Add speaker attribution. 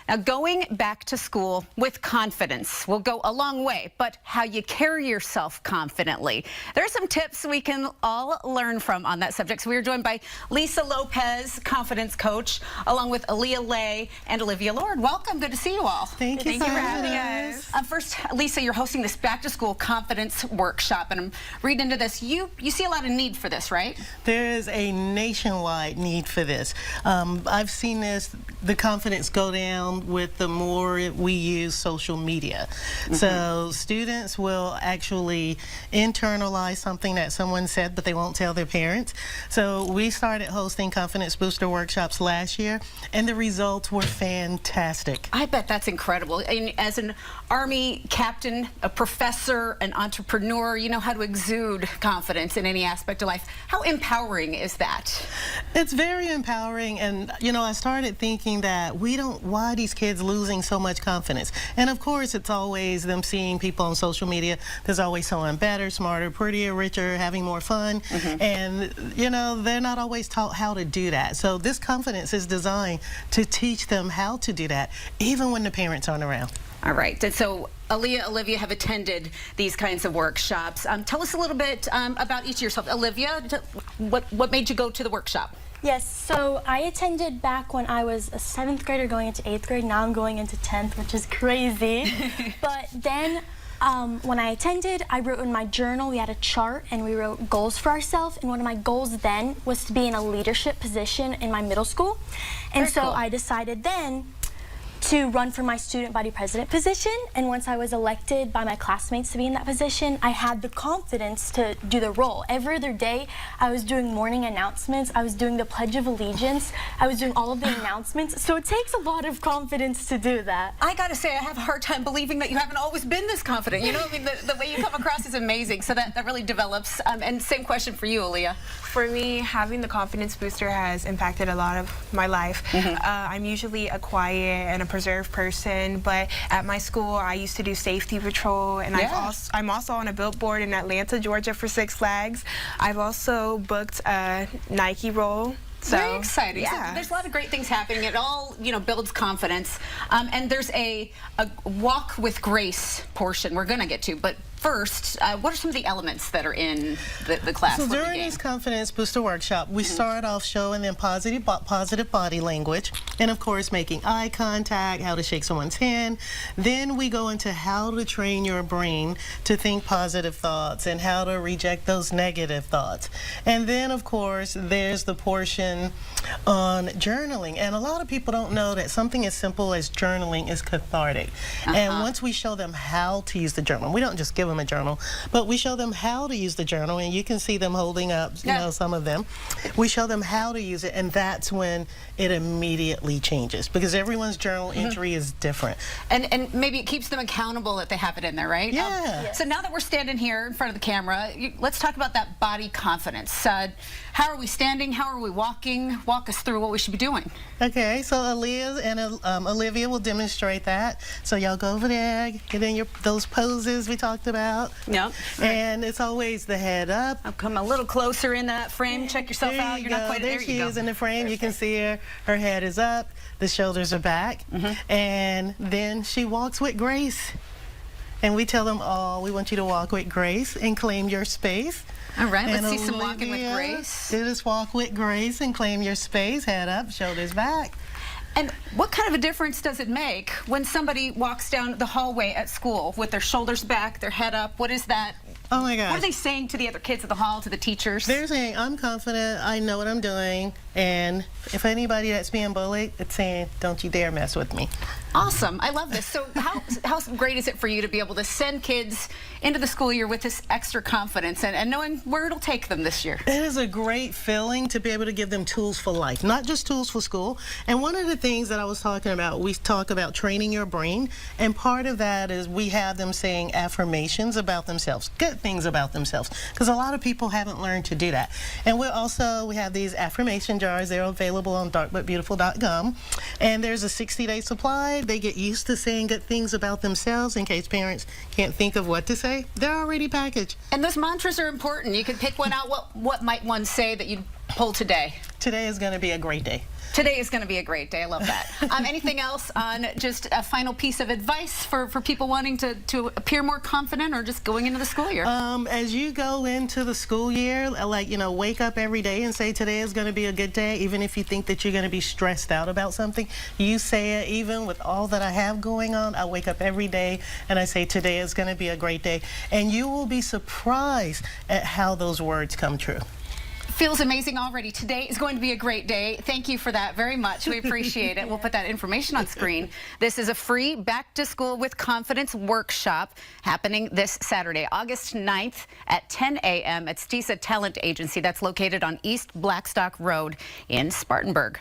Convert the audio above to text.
Speaker 1: Now, going back to school with confidence will go a long way, but how you carry yourself confidently. There are some tips we can all learn from on that subject. So we are joined by Lisa Lopez, confidence coach, along with Aaliyah Lay and Olivia Lord. Welcome. Good to see you all.
Speaker 2: Thank you for having us.
Speaker 1: First, Lisa, you're hosting this back-to-school confidence workshop, and I'm reading into this. You see a lot of need for this, right?
Speaker 2: There is a nationwide need for this. I've seen the confidence go down with the more we use social media. So students will actually internalize something that someone said, but they won't tell their parents. So we started hosting confidence booster workshops last year, and the results were fantastic.
Speaker 1: I bet that's incredible. And as an Army captain, a professor, an entrepreneur, you know how to exude confidence in any aspect of life. How empowering is that?
Speaker 2: It's very empowering, and you know, I started thinking that why are these kids losing so much confidence? And of course, it's always them seeing people on social media. There's always someone better, smarter, prettier, richer, having more fun, and you know, they're not always taught how to do that. So this confidence is designed to teach them how to do that, even when the parents aren't around.
Speaker 1: All right, and so Aaliyah, Olivia have attended these kinds of workshops. Tell us a little bit about each of yourself. Olivia, what made you go to the workshop?
Speaker 3: Yes, so I attended back when I was a 7th grader going into 8th grade. Now I'm going into 10th, which is crazy. But then when I attended, I wrote in my journal, we had a chart, and we wrote goals for ourselves. And one of my goals then was to be in a leadership position in my middle school. And so I decided then to run for my student body president position, and once I was elected by my classmates to be in that position, I had the confidence to do the role. Every other day, I was doing morning announcements, I was doing the Pledge of Allegiance, I was doing all of the announcements, so it takes a lot of confidence to do that.
Speaker 1: I gotta say, I have a hard time believing that you haven't always been this confident. You know, I mean, the way you come across is amazing, so that really develops. And same question for you, Aaliyah.
Speaker 4: For me, having the confidence booster has impacted a lot of my life. I'm usually a quiet and a preserved person, but at my school I used to do safety patrol, and I'm also on a billboard in Atlanta, Georgia for Six Flags. I've also booked a Nike role. So,
Speaker 1: very exciting.
Speaker 4: Yeah.
Speaker 1: So there's a lot of great things happening. It all, you know, builds confidence. And there's a walk with grace portion we're going to get to. But first, what are some of the elements that are in the class?
Speaker 2: So during this confidence booster workshop, we start off showing them positive body language, and of course making eye contact, how to shake someone's hand. Then we go into how to train your brain to think positive thoughts and how to reject those negative thoughts. And then of course there's the portion on journaling, and a lot of people don't know that something as simple as journaling is cathartic. And once we show them how to use the journal, we don't just give them a journal, but we show them how to use the journal, and you can see them holding up, you know, some of them. We show them how to use it, and that's when it immediately changes, because everyone's journal entry is different.
Speaker 1: And maybe it keeps them accountable that they have it in there, right?
Speaker 2: Yeah.
Speaker 1: So now that we're standing here in front of the camera, let's talk about that body confidence. How are we standing? How are we walking? Walk us through what we should be doing.
Speaker 2: Okay, so Aaliyah and Olivia will demonstrate that. So y'all go over there, get in those poses we talked about.
Speaker 1: Yep.
Speaker 2: And it's always the head up.
Speaker 1: I'll come a little closer in that frame. Check yourself out. You're not quite
Speaker 2: there. She is in the frame. You can see her. Her head is up. The shoulders are back. And then she walks with grace. And we tell them all, we want you to walk with grace and claim your space.
Speaker 1: All right,
Speaker 2: and
Speaker 1: let's see some walking with grace.
Speaker 2: Do this walk with grace and claim your space. Head up, shoulders back.
Speaker 1: And what kind of a difference does it make when somebody walks down the hallway at school with their shoulders back, their head up? What is that?
Speaker 2: Oh my gosh.
Speaker 1: What are they saying to the other kids at the hall, to the teachers?
Speaker 2: They're saying, I'm confident, I know what I'm doing, and if anybody that's being bullied, it's saying, don't you dare mess with me.
Speaker 1: Awesome. I love this. So how great is it for you to be able to send kids into the school year with this extra confidence and knowing where it'll take them this year?
Speaker 2: It is a great feeling to be able to give them tools for life, not just tools for school. And one of the things that I was talking about, we talk about training your brain, and part of that is we have them saying affirmations about themselves, good things about themselves, because a lot of people haven't learned to do that. And we have these affirmation jars. They're available on darkbutbeautiful.com, and there's a 60-day supply. They get used to saying good things about themselves in case parents can't think of what to say. They're already packaged.
Speaker 1: And those mantras are important. You can pick one out. What might one say that you'd poll today?
Speaker 2: Today is going to be a great day.
Speaker 1: Today is going to be a great day. I love that. Anything else on just a final piece of advice for people wanting to appear more confident or just going into the school year?
Speaker 2: As you go into the school year, like, wake up every day and say today is going to be a good day. Even if you think that you're going to be stressed out about something, you say it. Even with all that I have going on, I wake up every day and I say today is going to be a great day. And you will be surprised at how those words come true.
Speaker 1: Feels amazing already. Today is going to be a great day. Thank you for that very much. We appreciate it. We'll put that information on screen. This is a free Back to School with Confidence workshop happening this Saturday, August 9th at 10 a.m. at Stisa Talent Agency. That's located on East Blackstock Road in Spartanburg.